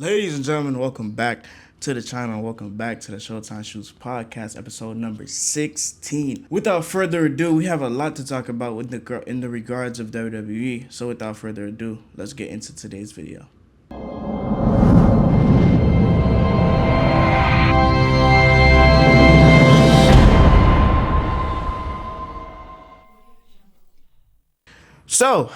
Ladies and gentlemen, welcome back to the channel. Welcome back to the ShowtimeShootz Podcast, episode number 16. Without further ado, we have a lot to talk about in the regards of WWE. So without further ado, let's get into today's video. So,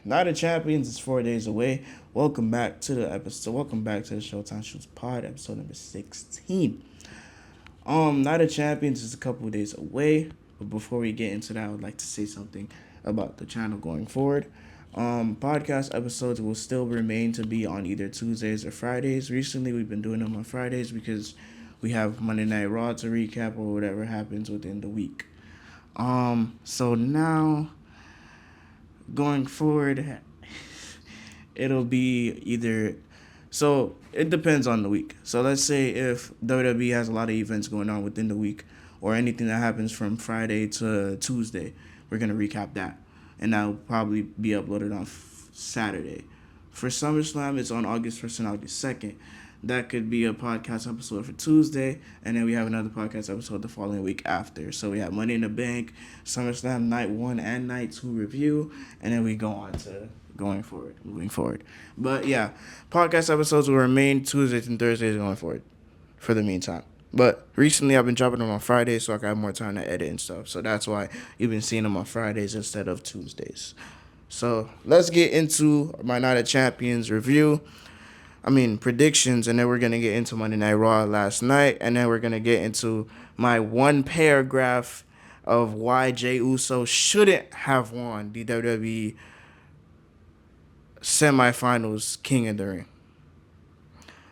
Night of Champions is 4 days away. Welcome back to the episode. Welcome back to the ShowtimeShootz Pod, episode number 16. Night of Champions is a couple of days away. But before we get into that, I would like to say something about the channel going forward. Podcast episodes will still remain to be on either Tuesdays or Fridays. Recently, we've been doing them on Fridays because we have Monday Night Raw to recap or whatever happens within the week. So now, going forward, it'll be either, so it depends on the week. So let's say if WWE has a lot of events going on within the week or anything that happens from Friday to Tuesday, we're going to recap that. And that'll probably be uploaded on Saturday. For SummerSlam, it's on August 1st and August 2nd. That could be a podcast episode for Tuesday, and then we have another podcast episode the following week after. So we have Money in the Bank, SummerSlam Night 1 and Night 2 review, and then we go on to moving forward. But yeah, podcast episodes will remain Tuesdays and Thursdays going forward for the meantime. But recently I've been dropping them on Fridays so I can have more time to edit and stuff. So that's why you've been seeing them on Fridays instead of Tuesdays. So let's get into my Night of Champions review. Predictions, and then we're going to get into Monday Night Raw last night, and then we're going to get into my one paragraph of why Jey Uso shouldn't have won the WWE semifinals King of the Ring.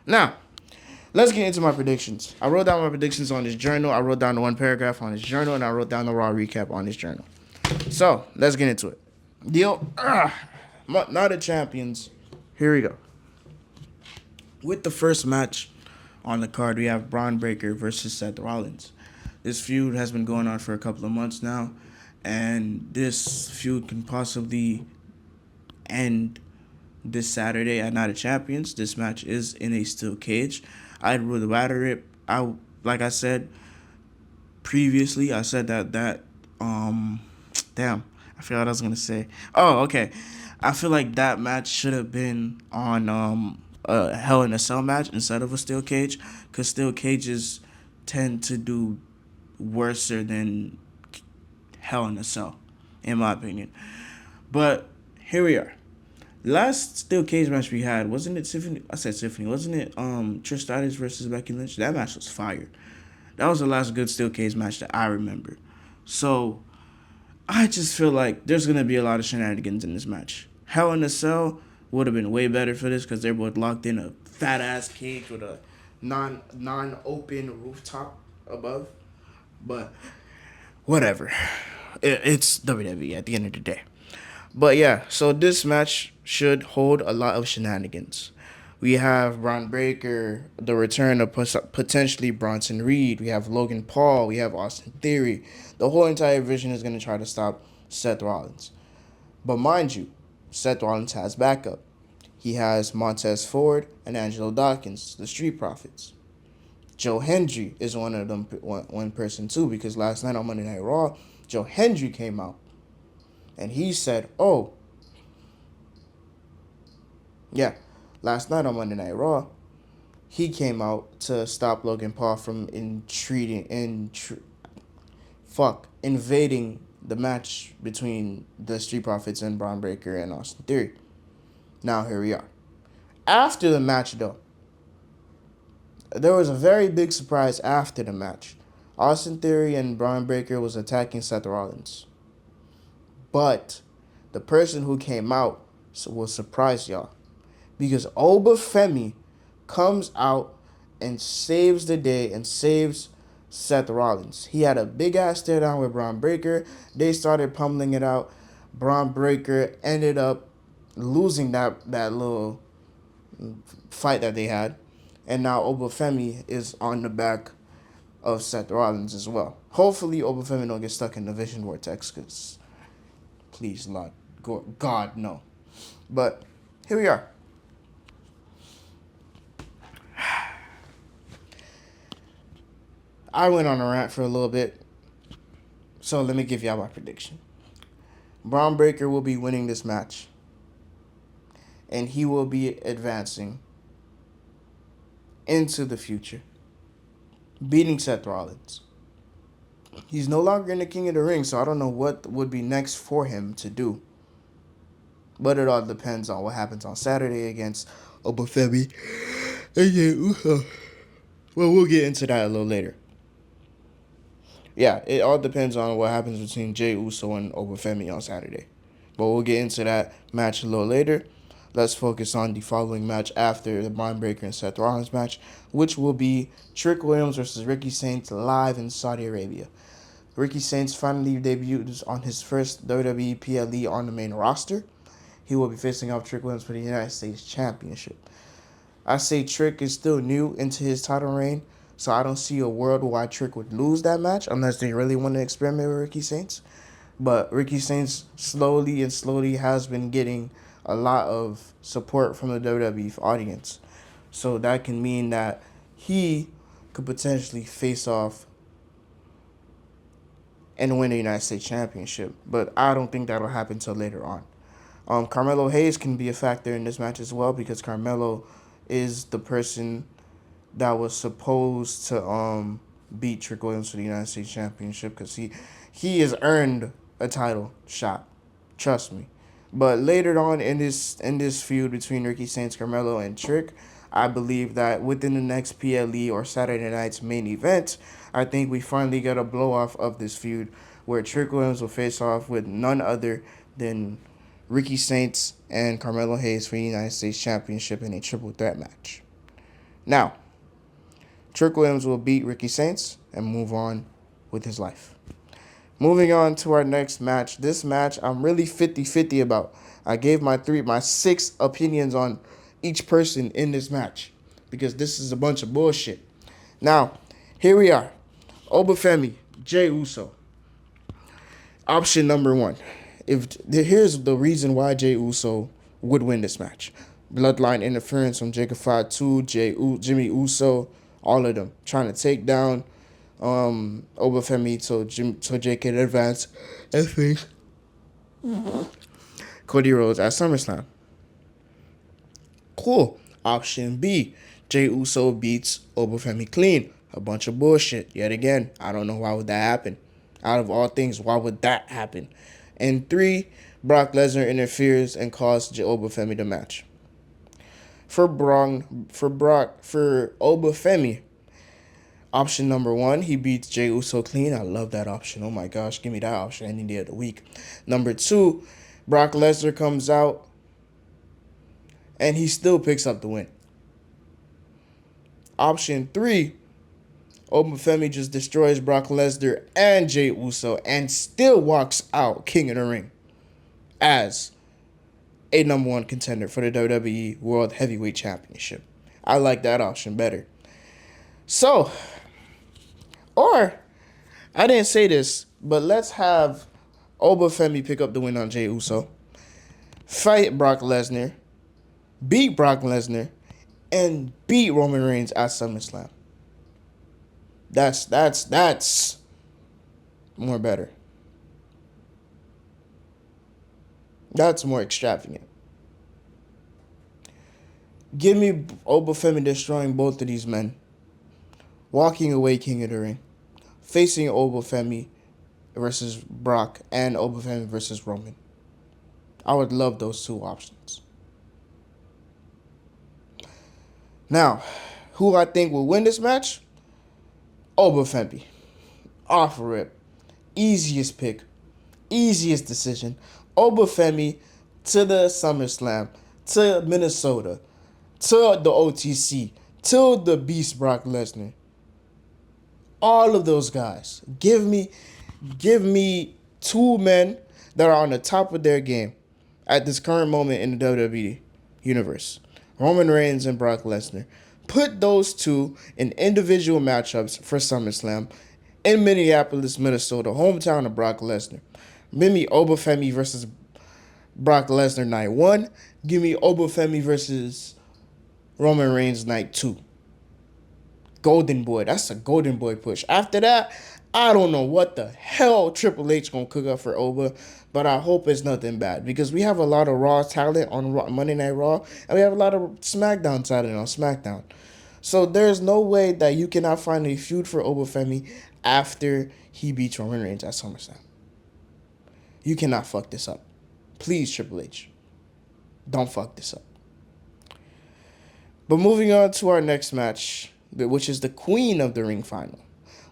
Now, let's get into my predictions. I wrote down my predictions on this journal. I wrote down the one paragraph on this journal, and I wrote down the Raw recap on this journal. So, let's get into it. Night of Champions. Here we go. With the first match on the card, we have Braun Breaker versus Seth Rollins. This feud has been going on for a couple of months now, and this feud can possibly end this Saturday at Night of Champions. This match is in a steel cage. I'd rather it. Like I said previously, I said that damn, I forgot what I was gonna say. Oh, okay. I feel like that match should have been on a Hell in a Cell match instead of a steel cage, because steel cages tend to do worse than Hell in a Cell, in my opinion. But here we are. Last steel cage match we had, wasn't it Tiffany? I said Tiffany. Wasn't it Trish Stratus versus Becky Lynch? That match was fire. That was the last good steel cage match that I remember. So I just feel like there's gonna be a lot of shenanigans in this match. Hell in a Cell would have been way better for this because they're both locked in a fat ass cage with a non-open rooftop above. But whatever, it's WWE at the end of the day. But yeah, so this match should hold a lot of shenanigans. We have Braun Breaker, the return of potentially Bronson Reed. We have Logan Paul. We have Austin Theory. The whole entire division is going to try to stop Seth Rollins. But mind you, Seth Rollins has backup. He has Montez Ford and Angelo Dawkins, the Street Profits. Joe Hendry is one of them, one person too, because last night on Monday Night Raw, Joe Hendry came out and he said, last night on Monday Night Raw, he came out to stop Logan Paul from invading the match between the Street Profits and Braun Breaker and Austin Theory. Now, here we are. After the match, though, there was a very big surprise after the match. Austin Theory and Braun Breaker was attacking Seth Rollins. But the person who came out will surprise y'all, because Obafemi comes out and saves the day and saves Seth Rollins. He had a big-ass stare down with Braun Breaker. They started pummeling it out. Braun Breaker ended up losing that little fight that they had. And now Obafemi is on the back of Seth Rollins as well. Hopefully Obafemi don't get stuck in the Vision Vortex, because please, Lord, God, no. But here we are. I went on a rant for a little bit, so let me give y'all my prediction. Braun Breaker will be winning this match, and he will be advancing into the future, beating Seth Rollins. He's no longer in the King of the Ring, so I don't know what would be next for him to do. But it all depends on what happens on Saturday against Obafemi and Jey Uso. Well, we'll get into that a little later. Yeah, it all depends on what happens between Jey Uso and Obafemi on Saturday. But we'll get into that match a little later. Let's focus on the following match after the Braun Breaker and Seth Rollins match, which will be Trick Williams versus Ricky Saints live in Saudi Arabia. Ricky Saints finally debuts on his first WWE PLE on the main roster. He will be facing off Trick Williams for the United States Championship. I say Trick is still new into his title reign, so I don't see a world why Trick would lose that match unless they really want to experiment with Ricky Saints. But Ricky Saints slowly has been getting a lot of support from the WWE audience. So that can mean that he could potentially face off and win the United States Championship. But I don't think that'll happen until later on. Carmelo Hayes can be a factor in this match as well because Carmelo is the person that was supposed to beat Trick Williams for the United States Championship because he has earned a title shot. Trust me. But later on in this feud between Ricky Saints, Carmelo, and Trick, I believe that within the next PLE or Saturday night's main event, I think we finally get a blow-off of this feud where Trick Williams will face off with none other than Ricky Saints and Carmelo Hayes for the United States Championship in a triple threat match. Now, Trick Williams will beat Ricky Saints and move on with his life. Moving on to our next match. This match I'm really 50-50 about. I gave my 6 opinions on each person in this match because this is a bunch of bullshit. Now, here we are. Obafemi, Jey Uso. Option number 1. Here's the reason why Jey Uso would win this match. Bloodline interference from Jacob Fatu, Jimmy Uso, all of them trying to take down Obafemi so Jey can advance and face Cody Rhodes at SummerSlam. Cool. Option B, Jey Uso beats Obafemi clean. A bunch of bullshit. Yet again, I don't know why would that happen. Out of all things, why would that happen? And 3, Brock Lesnar interferes and costs Obafemi the match. For Obafemi, option number 1, he beats Jey Uso clean. I love that option. Oh my gosh, give me that option any day of the week. Number 2, Brock Lesnar comes out and he still picks up the win. Option 3, Obafemi just destroys Brock Lesnar and Jey Uso and still walks out King of the Ring as a number 1 contender for the WWE World Heavyweight Championship. I like that option better. So, or, I didn't say this, but let's have Obafemi pick up the win on Jey Uso, fight Brock Lesnar, beat Brock Lesnar, and beat Roman Reigns at SummerSlam. That's more better. That's more extravagant. Give me Obafemi destroying both of these men, walking away King of the Ring, facing Obafemi versus Brock and Obafemi versus Roman. I would love those 2 options. Now, who I think will win this match? Obafemi. Off rip. Easiest pick. Easiest decision. Obafemi to the SummerSlam, to Minnesota, to the OTC, to the Beast Brock Lesnar. All of those guys. Give me 2 men that are on the top of their game at this current moment in the WWE universe. Roman Reigns and Brock Lesnar. Put those 2 in individual matchups for SummerSlam in Minneapolis, Minnesota, hometown of Brock Lesnar. Give me Obafemi versus Brock Lesnar night 1. Give me Obafemi versus Roman Reigns night 2. golden boy. That's a golden boy push. After that, I don't know what the hell Triple H gonna cook up for Oba, but I hope it's nothing bad because we have a lot of Raw talent on Monday Night Raw, and we have a lot of SmackDown talent on SmackDown. So there's no way that you cannot find a feud for Obafemi after he beats Roman Reigns at SummerSlam. You cannot fuck this up. Please, Triple H. Don't fuck this up. But moving on to our next match, which is the Queen of the Ring final.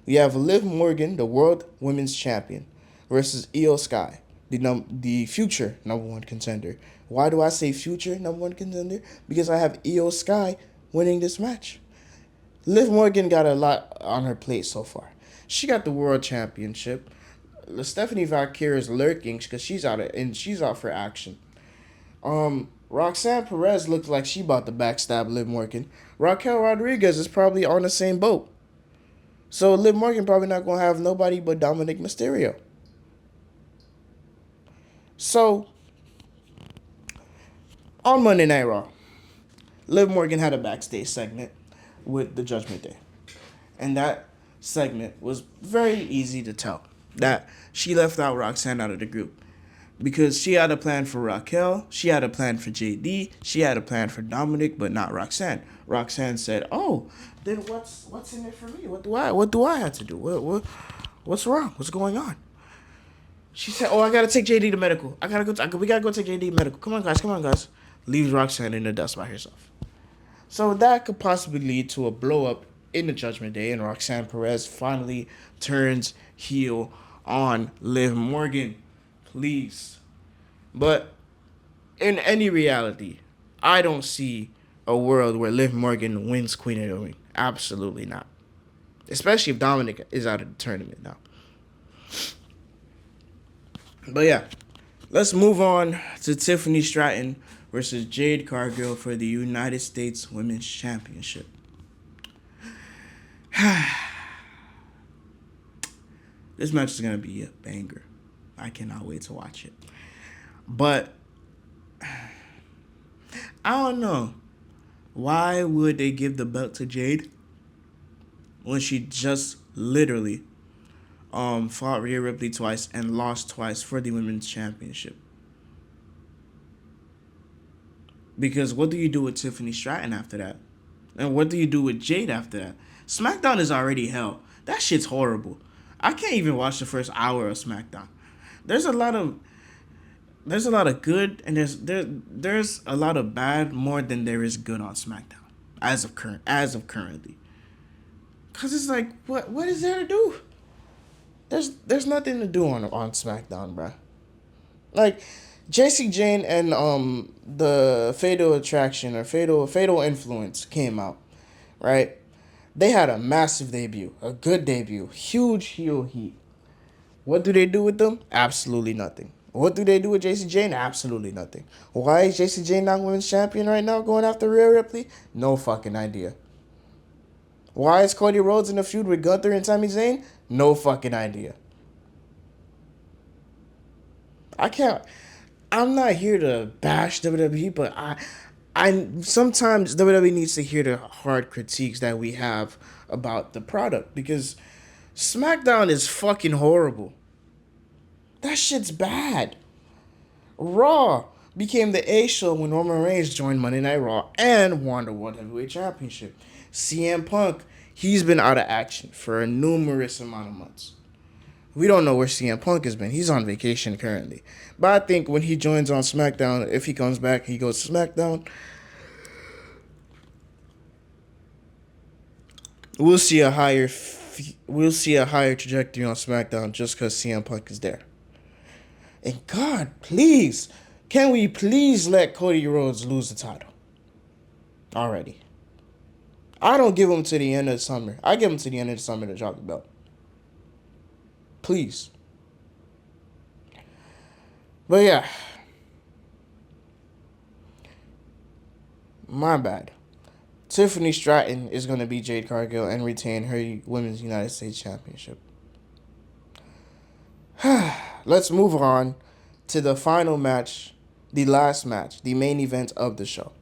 We have Liv Morgan, the World Women's Champion, versus Io Sky, the future number one contender. Why do I say future number one contender? Because I have Io Sky winning this match. Liv Morgan got a lot on her plate so far. She got the World Championship. Stephanie Valkyrie is lurking because she's out for action. Roxanne Perez looks like she about to backstab Liv Morgan. Raquel Rodriguez is probably on the same boat. So Liv Morgan probably not going to have nobody but Dominic Mysterio. So, on Monday Night Raw, Liv Morgan had a backstage segment with the Judgment Day. And that segment was very easy to tell that she left out Roxanne out of the group. Because she had a plan for Raquel, she had a plan for JD, she had a plan for Dominic, but not Roxanne. Roxanne said, "Oh, then what's in it for me? What do I have to do? What's wrong? What's going on?" She said, "Oh, I gotta take JD to medical. We gotta go take JD to medical. Come on, guys. Leaves Roxanne in the dust by herself. So that could possibly lead to a blow up in the Judgment Day, and Roxanne Perez finally turns heel on Liv Morgan. Please. But in any reality, I don't see a world where Liv Morgan wins Queen of the Ring. Absolutely not. Especially if Dominic is out of the tournament now. But yeah, let's move on to Tiffany Stratton versus Jade Cargill for the United States Women's Championship. This match is going to be a banger. I cannot wait to watch it. But I don't know. Why would they give the belt to Jade when she just literally fought Rhea Ripley twice and lost twice for the Women's Championship? Because what do you do with Tiffany Stratton after that? And what do you do with Jade after that? SmackDown is already hell. That shit's horrible. I can't even watch the first hour of SmackDown. There's a lot of good and there's a lot of bad more than there is good on SmackDown as of currently. Cause it's like what is there to do? There's nothing to do on SmackDown, bruh. Like JC Jane and the Fatal Attraction or Fatal Influence came out, right? They had a massive debut, a good debut, huge heel heat. What do they do with them? Absolutely nothing. What do they do with JC Jane? Absolutely nothing. Why is JC Jane not women's champion right now going after Rhea Ripley? No fucking idea. Why is Cody Rhodes in a feud with Gunther and Sami Zayn? No fucking idea. I'm not here to bash WWE, but I sometimes WWE needs to hear the hard critiques that we have about the product because SmackDown is fucking horrible. That shit's bad. Raw became the A show when Roman Reigns joined Monday Night Raw and won the World Heavyweight Championship. CM Punk, he's been out of action for a numerous amount of months. We don't know where CM Punk has been. He's on vacation currently. But I think when he joins on SmackDown, if he comes back, he goes to SmackDown. We'll see a higher trajectory on SmackDown just because CM Punk is there. And God, please, can we please let Cody Rhodes lose the title already? I don't give him to the end of the summer. I give him to the end of the summer to drop the belt. Please. But yeah. My bad. Tiffany Stratton is going to beat Jade Cargill and retain her Women's United States Championship. Let's move on to the final match, the last match, the main event of the show.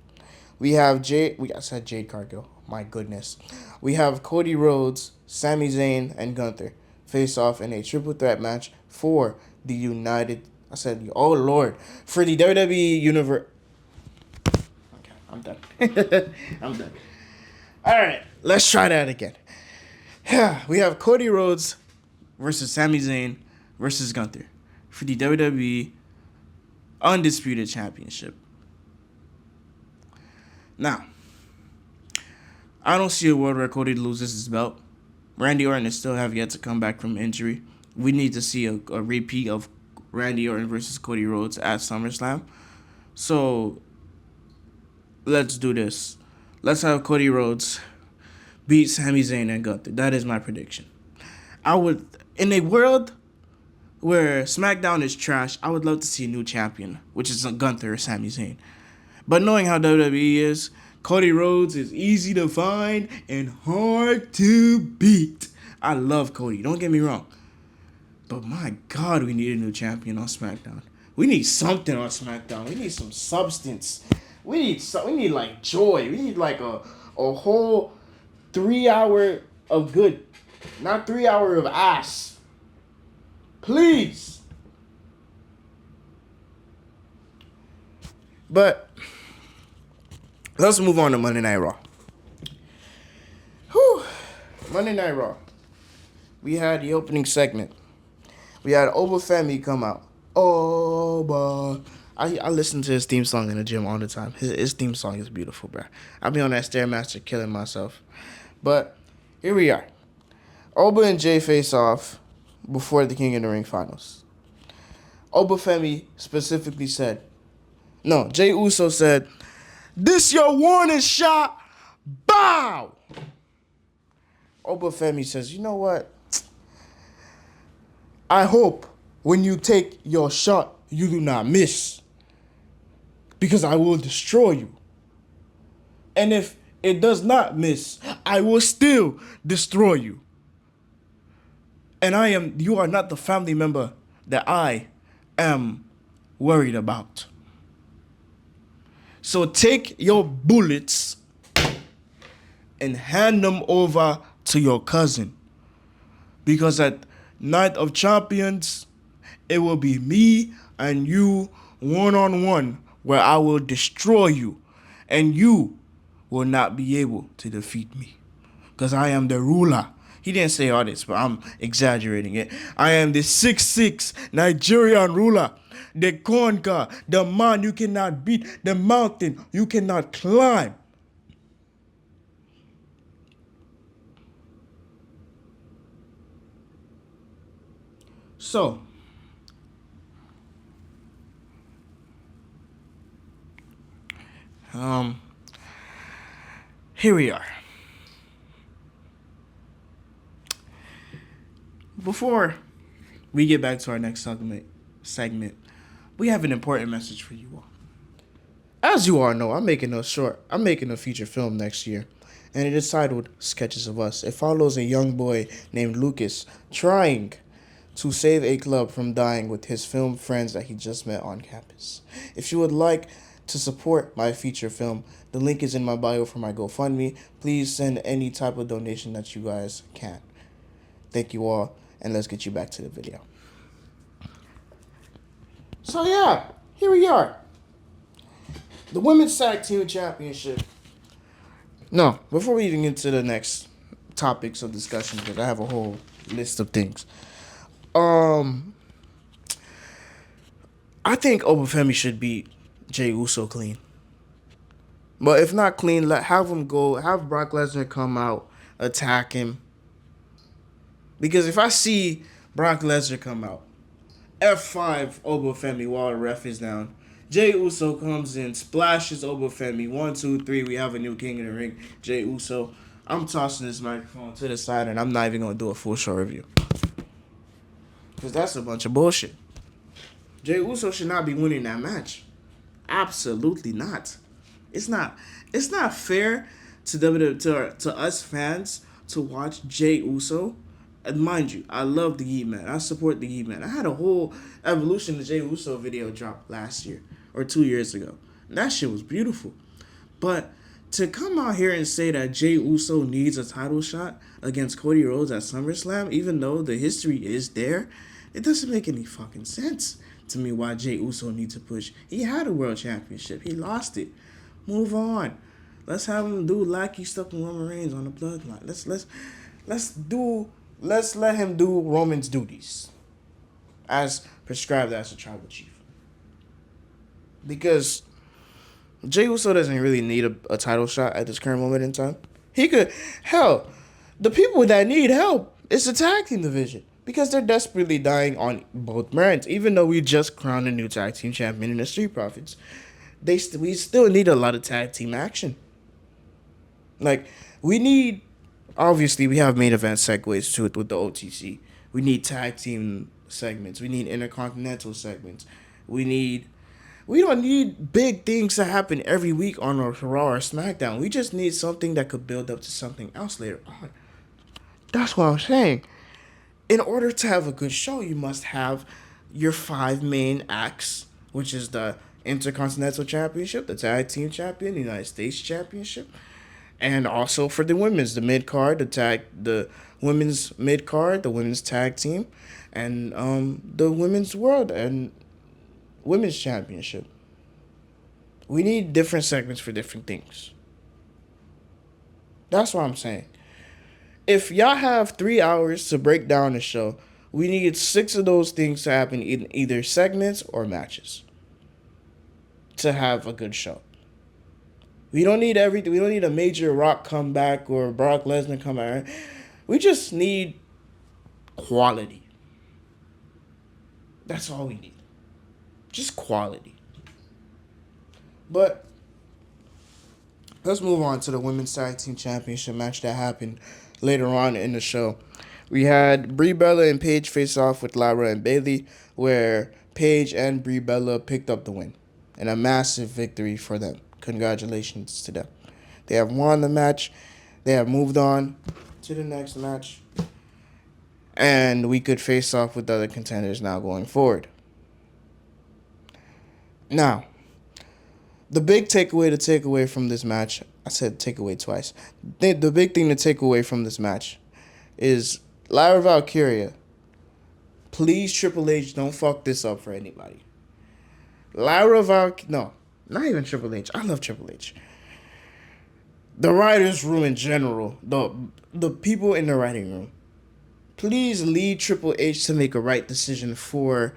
We have Jade Cargill. my goodness. We have Cody Rhodes, Sami Zayn, and Gunther face off in a triple threat match for the for the WWE Universe. Okay, I'm done. I'm done. All right, let's try that again. We have Cody Rhodes versus Sami Zayn versus Gunther for the WWE Undisputed Championship. Now, I don't see a world where Cody loses his belt. Randy Orton is still have yet to come back from injury. We need to see a repeat of Randy Orton versus Cody Rhodes at SummerSlam. So, let's do this. Let's have Cody Rhodes beat Sami Zayn and Gunther. That is my prediction. In a world where SmackDown is trash, I would love to see a new champion, which is Gunther or Sami Zayn. But knowing how WWE is, Cody Rhodes is easy to find and hard to beat. I love Cody, don't get me wrong. But my God, we need a new champion on SmackDown. We need something on SmackDown. We need some substance. We need like joy. We need like a whole 3 hour of good, not 3 hour of ass. Please. But let's move on to Monday Night Raw. Monday Night Raw. We had the opening segment. We had Obafemi come out. Oba. I listen to his theme song in the gym all the time. His theme song is beautiful, bro. I'll be on that Stairmaster killing myself. But here we are. Oba and Jay face off before the King of the Ring finals. Obafemi specifically said, Jay Uso said, "This your warning shot. Bow." Obafemi says, "You know what? I hope when you take your shot, you do not miss. Because I will destroy you. And if it does not miss, I will still destroy you. And you are not the family member that I am worried about. So take your bullets and hand them over to your cousin. Because at Night of Champions, it will be me and you one-on-one where I will destroy you. And you will not be able to defeat me. Because I am the ruler." He didn't say all this, but I'm exaggerating it. "I am the 6'6" Nigerian ruler. The conqueror, the man you cannot beat, the mountain you cannot climb. So, here we are. Before we get back to our next segment, we have an important message for you all. As you all know, I'm making a feature film next year, and it is titled Sketches of Us. It follows a young boy named Lucas trying to save a club from dying with his film friends that he just met on campus. If you would like to support my feature film, the link is in my bio for my GoFundMe. Please send any type of donation that you guys can. Thank you all, and let's get you back to the video. So yeah, here we are. The Women's Tag Team Championship. No, before we even get to the next topics of discussion, because I have a whole list of things. I think Obafemi should beat Jey Uso clean. But if not clean, have Brock Lesnar come out, attack him. Because if I see Brock Lesnar come out, F5 Obafemi while the ref is down, Jey Uso comes in, splashes Obafemi, 1, 2, 3, we have a new King of the Ring, Jey Uso. I'm tossing this microphone to the side and I'm not even going to do a full show review. Because that's a bunch of bullshit. Jey Uso should not be winning that match. Absolutely not. It's not fair to us fans to watch Jey Uso. And mind you, I love the Yeet Man. I support the Yeet Man. I had a whole Evolution of Jey Uso video drop last year or 2 years ago. And that shit was beautiful. But To come out here and say that Jey Uso needs a title shot against Cody Rhodes at SummerSlam, even though the history is there, it doesn't make any fucking sense to me why Jey Uso needs to push. He had a world championship. He lost it. Move on. Let's have him do lackey stuff with Roman Reigns on the bloodline. Let's let him do Roman's duties as prescribed as a tribal chief. Because Jey Uso doesn't really need a title shot at this current moment in time. He could, hell, the people that need help is the tag team division. Because they're desperately dying on both brands. Even though we just crowned a new tag team champion in the Street Profits, we still need a lot of tag team action. Like, we need, obviously, we have main event segues to it with the OTC. We need tag team segments. We need intercontinental segments. We don't need big things to happen every week on a Raw or SmackDown. We just need something that could build up to something else later on. That's what I'm saying. In order to have a good show, you must have your 5 main acts, which is the Intercontinental Championship, the Tag Team Champion, the United States Championship, and also for the women's, the mid-card, the women's mid-card, the women's tag team, and the women's world and women's championship. We need different segments for different things. That's what I'm saying. If y'all have 3 hours to break down the show, we need 6 of those things to happen in either segments or matches to have a good show. We don't need everything. We don't need a major Rock comeback or Brock Lesnar comeback. We just need quality. That's all we need. Just quality. But let's move on to the Women's Tag Team Championship match that happened later on in the show. We had Brie Bella and Paige face off with Lyra and Bayley, where Paige and Brie Bella picked up the win. And a massive victory for them. Congratulations to them. They have won the match. They have moved on to the next match. And we could face off with other contenders now going forward. Now, the big takeaway to take away from this match, I said takeaway twice. The big thing to take away from this match is Lyra Valkyria. Please, Triple H, don't fuck this up for anybody. No, not even Triple H. I love Triple H. The writers' room in general, the people in the writing room, please lead Triple H to make a right decision for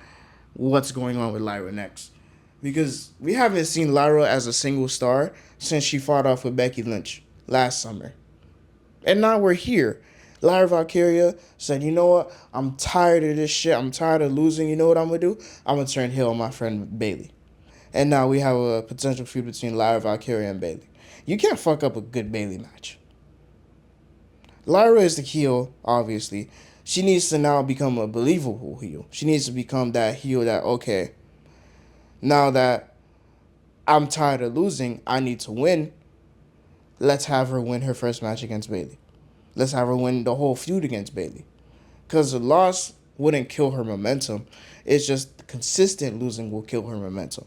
what's going on with Lyra next. Because we haven't seen Lyra as a single star since she fought off with Becky Lynch last summer. And now we're here. Lyra Valkyria said, you know what? I'm tired of this shit. I'm tired of losing. You know what I'm going to do? I'm going to turn heel on my friend Bayley. And now we have a potential feud between Lyra Valkyria and Bayley. You can't fuck up a good Bayley match. Lyra is the heel, obviously. She needs to now become a believable heel. She needs to become that heel that, okay, now that I'm tired of losing, I need to win. Let's have her win her first match against Bayley. Let's have her win the whole feud against Bayley. Because the loss wouldn't kill her momentum. It's just consistent losing will kill her momentum.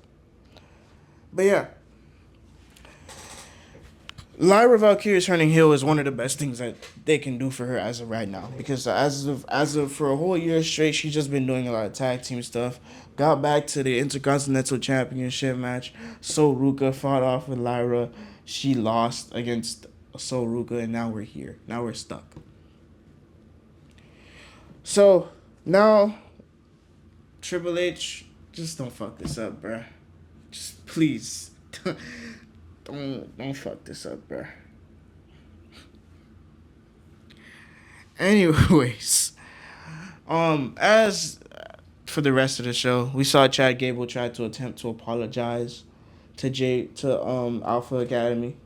But yeah. Lyra Valkyria turning heel is one of the best things that they can do for her as of right now. Because as of for a whole year straight, she's just been doing a lot of tag team stuff. Got back to the Intercontinental Championship match. So Ruka fought off with Lyra. She lost against So Ruka, and now we're here. Now we're stuck. So now, Triple H, just don't fuck this up, bruh. Just please, don't fuck this up, bruh. Anyways, as for the rest of the show, we saw Chad Gable try to attempt to apologize to Alpha Academy.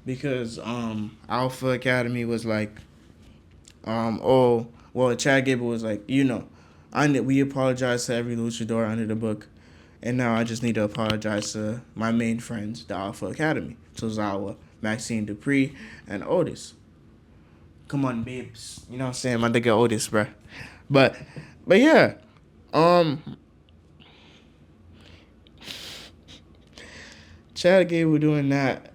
Because Alpha Academy was like, Chad Gable was like, we apologize to every luchador under the book, and now I just need to apologize to my main friends, the Alpha Academy, Tozawa, Maxine Dupree, and Otis. Come on, babes. You know what I'm saying? My nigga Otis, bruh. But yeah, Chad Gable doing that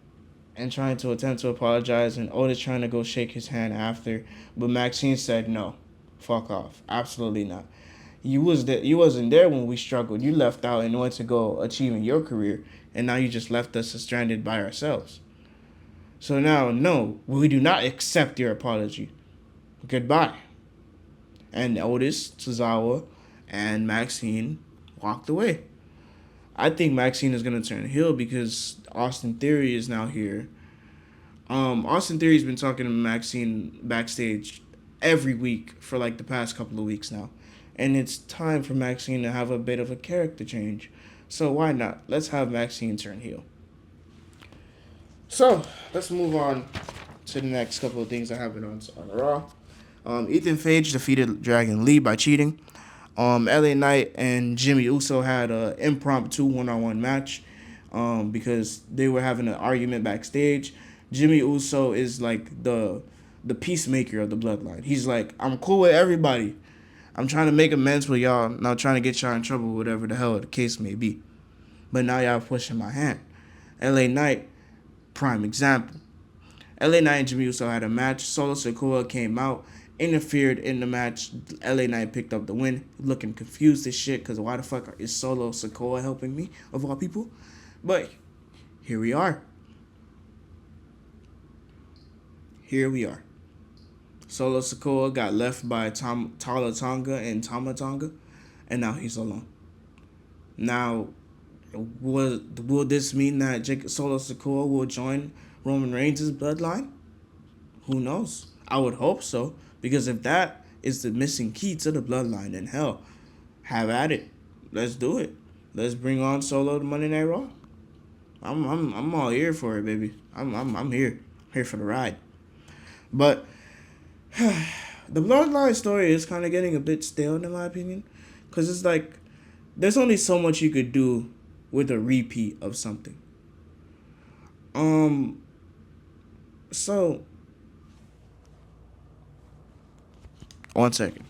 and trying to attempt to apologize, and Otis trying to go shake his hand after, but Maxine said no, fuck off, absolutely not. You wasn't there when we struggled. You left out and went to go achieving your career, and now you just left us stranded by ourselves. So now, no, we do not accept your apology. Goodbye. And Otis, Tozawa, and Maxine walked away. I think Maxine is gonna turn heel because Austin Theory is now here. Austin Theory's been talking to Maxine backstage every week for like the past couple of weeks now. And it's time for Maxine to have a bit of a character change. So why not? Let's have Maxine turn heel. So let's move on to the next couple of things that happened on Raw. Ethan Page defeated Dragon Lee by cheating. LA Knight and Jimmy Uso had an impromptu one-on-one match because they were having an argument backstage. Jimmy Uso is like the peacemaker of the bloodline. He's like, I'm cool with everybody. I'm trying to make amends with y'all, not trying to get y'all in trouble, whatever the hell the case may be. But now y'all pushing my hand. LA Knight, prime example. LA Knight and Jimmy Uso had a match. Solo Sikoa came out, interfered in the match. LA Knight picked up the win, looking confused as shit because why the fuck is Solo Sikoa helping me, of all people? But here we are. Here we are. Solo Sikoa got left by Tala Tonga and Tama Tonga, and now he's alone. Now, will this mean that Solo Sikoa will join Roman Reigns' bloodline? Who knows? I would hope so, because if that is the missing key to the bloodline, then hell, have at it. Let's do it. Let's bring on Solo to Monday Night Raw. I'm all here for it, baby. I'm here for the ride. But the bloodline story is kind of getting a bit stale in my opinion, because it's like there's only so much you could do with a repeat of something. So one second.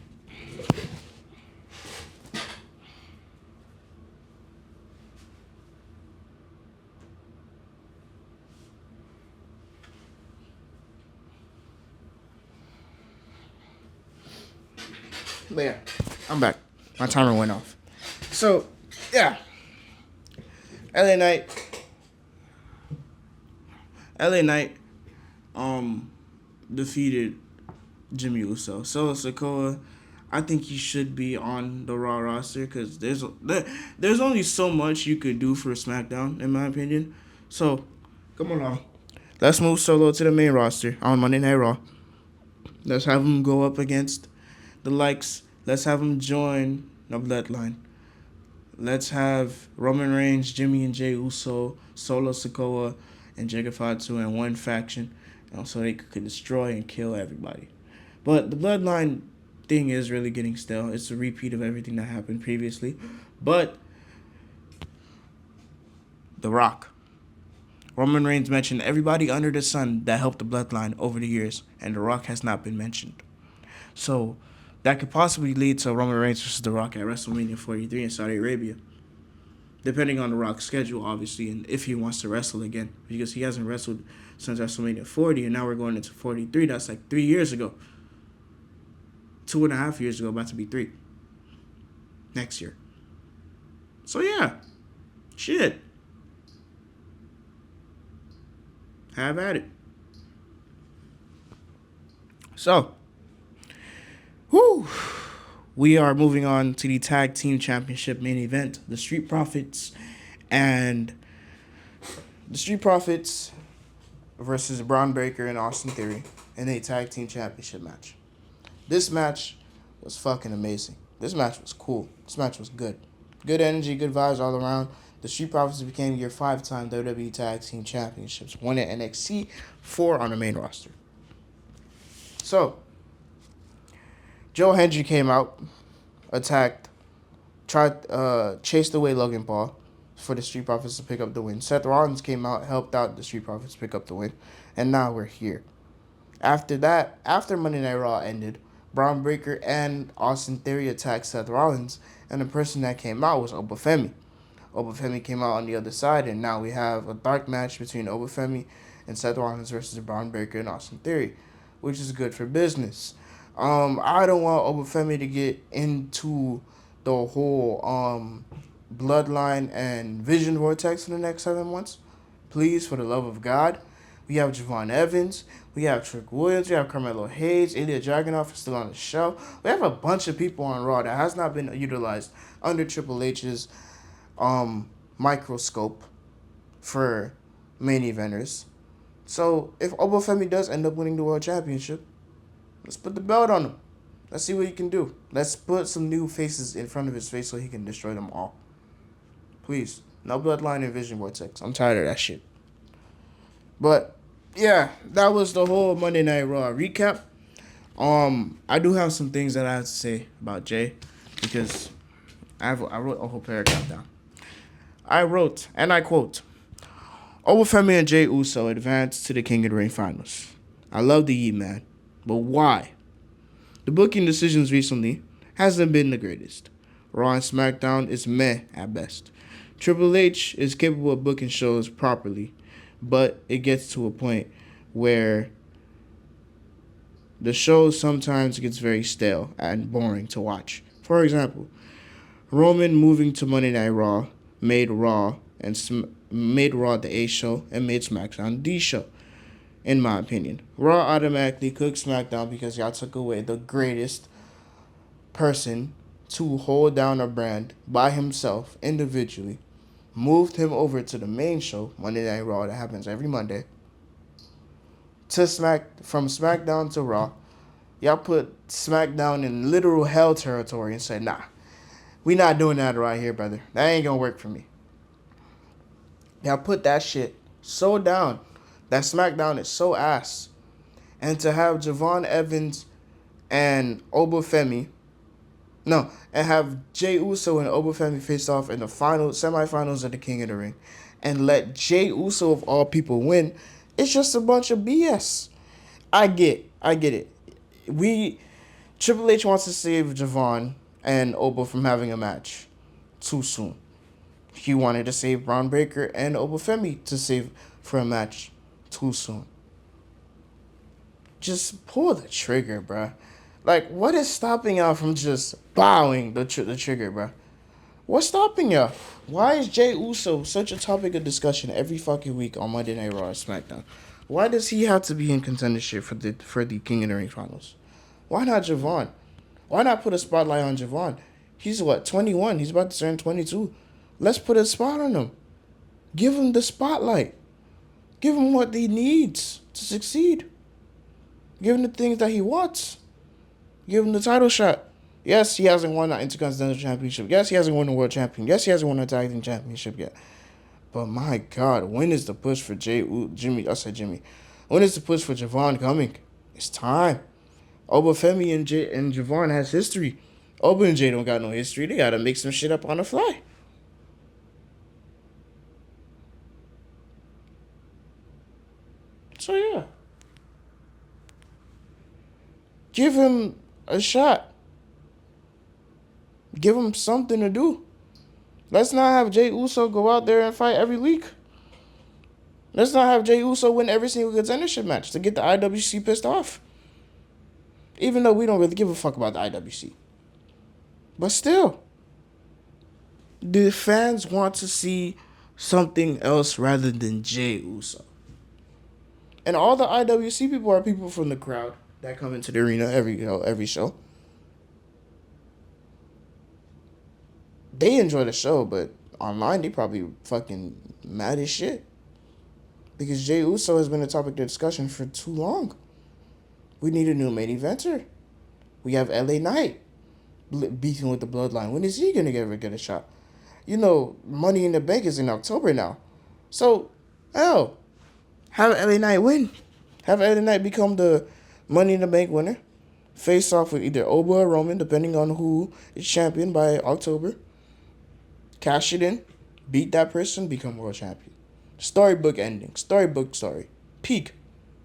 But yeah, I'm back. My timer went off. So, yeah. LA Knight, defeated Jimmy Uso. So Sikoa, I think he should be on the Raw roster because there's only so much you could do for SmackDown, in my opinion. So, come on. Let's move Solo to the main roster on Monday Night Raw. Let's have him go up against the likes. Let's have him join the bloodline. Let's have Roman Reigns, Jimmy and Jey Uso, Solo Sikoa, and Jacob Fatu in one faction, so they could destroy and kill everybody. But the bloodline thing is really getting stale. It's a repeat of everything that happened previously. But The Rock. Roman Reigns mentioned everybody under the sun that helped the bloodline over the years, and The Rock has not been mentioned. So that could possibly lead to Roman Reigns versus The Rock at WrestleMania 43 in Saudi Arabia. Depending on The Rock's schedule, obviously, and if he wants to wrestle again. Because he hasn't wrestled since WrestleMania 40, and now we're going into 43. That's like 3 years ago. 2.5 years ago, about to be 3. Next year. So, yeah. Shit. Have at it. So, we are moving on to the Tag Team Championship main event. The Street Profits versus Braun Breaker and Austin Theory in a Tag Team Championship match. This match was fucking amazing. This match was cool. This match was good. Good energy, good vibes all around. The Street Profits became your 5-time WWE Tag Team Championships. Won at NXT, 4 on the main roster. So, Joe Hendry came out, attacked, chased away Logan Paul for the Street Profits to pick up the win. Seth Rollins came out, helped out the Street Profits to pick up the win. And now we're here. After that, after Monday Night Raw ended, Braun Breaker and Austin Theory attacked Seth Rollins, and the person that came out was Obafemi. Obafemi came out on the other side, and now we have a dark match between Obafemi and Seth Rollins versus Braun Breaker and Austin Theory, which is good for business. I don't want Obafemi to get into the whole bloodline and vision vortex in the next 7 months. Please, for the love of God. We have Javon Evans. We have Trick Williams. We have Carmelo Hayes. Ilya Dragunov is still on the show. We have a bunch of people on Raw that has not been utilized under Triple H's microscope for main eventers. So if Obafemi does end up winning the World Championship, let's put the belt on him. Let's see what he can do. Let's put some new faces in front of his face so he can destroy them all. Please. No bloodline and vision vortex. I'm tired of that shit. But yeah, that was the whole Monday Night Raw recap. I do have some things that I have to say about Jay because I wrote a whole paragraph down. I wrote, and I quote, Obafemi and Jey Uso advanced to the King of the Ring finals. I love the man, but why? The booking decisions recently hasn't been the greatest. Raw and SmackDown is meh at best. Triple H is capable of booking shows properly, but it gets to a point where the show sometimes gets very stale and boring to watch. For example, Roman moving to Monday Night Raw made Raw the A show and made SmackDown the show, in my opinion. Raw automatically cooked SmackDown because y'all took away the greatest person to hold down a brand by himself individually, moved him over to the main show, Monday Night Raw, that happens every Monday, from SmackDown to Raw. Y'all put SmackDown in literal hell territory and said, nah, we not doing that right here, brother. That ain't gonna work for me. Y'all put that shit so down that SmackDown is so ass. And to have Javon Evans and have Jey Uso and Obafemi face off in the semifinals of the King of the Ring and let Jey Uso of all people win, it's just a bunch of BS. I get it. Triple H wants to save Javon and Oba from having a match too soon. He wanted to save Braun Breaker and Obafemi to save for a match too soon. Just pull the trigger, bruh. Like, what is stopping y'all from just bowing the trigger, bruh? What's stopping y'all? Why is Jey Uso such a topic of discussion every fucking week on Monday Night Raw and SmackDown? Why does he have to be in contendership for the King of the Ring finals? Why not Javon? Why not put a spotlight on Javon? He's 21. He's about to turn 22. Let's put a spot on him. Give him the spotlight. Give him what he needs to succeed. Give him the things that he wants. Give him the title shot. Yes, he hasn't won the Intercontinental Championship. Yes, he hasn't won the World Champion. Yes, he hasn't won the Tag Team Championship yet. But my God, when is the push for Jimmy? When is the push for Javon coming? It's time. Obafemi and Javon has history. Oba and Jay don't got no history. They gotta make some shit up on the fly. So yeah. Give him a shot. Give him something to do. Let's not have Jey Uso go out there and fight every week. Let's not have Jey Uso win every single contendership match to get the IWC pissed off. Even though we don't really give a fuck about the IWC. But still, the fans want to see something else rather than Jey Uso. And all the IWC people are people from the crowd that come into the arena every show. They enjoy the show, but online they probably fucking mad as shit. Because Jey Uso has been a topic of discussion for too long. We need a new main eventer. We have LA Knight beefing with the Bloodline. When is he going to ever get a shot? You know, Money in the Bank is in October now. So, hell, have LA Knight win. Have LA Knight become the Money in the Bank winner. Face off with either Oba or Roman, depending on who is champion by October. Cash it in. Beat that person. Become world champion. Storybook ending. Storybook story. Peak.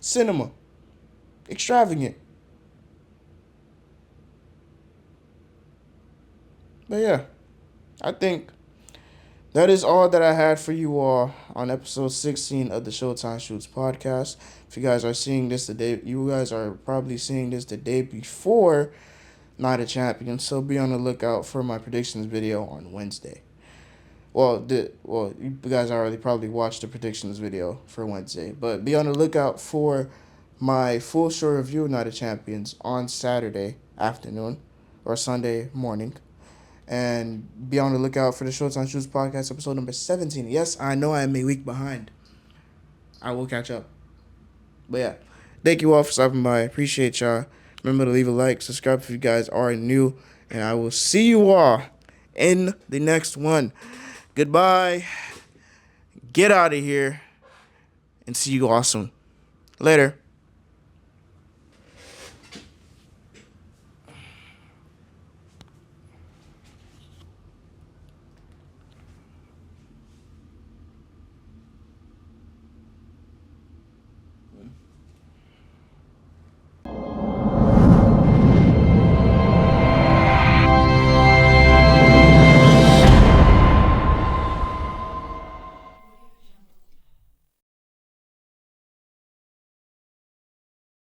Cinema. Extravagant. But yeah, I think that is all that I had for you all on episode 16 of the ShowtimeShootz Podcast. If you guys are seeing this today, you guys are probably seeing this the day before Night of Champions, so be on the lookout for my predictions video on Wednesday. You guys already probably watched the predictions video for Wednesday, but be on the lookout for my full show review of Night of Champions on Saturday afternoon or Sunday morning. And be on the lookout for the ShowtimeShootz Podcast episode number 17. Yes, I know I am a week behind. I will catch up. But yeah, thank you all for stopping by. Appreciate y'all. Remember to leave a like, subscribe if you guys are new, and I will see you all in the next one. Goodbye. Get out of here, and see you all soon. Later.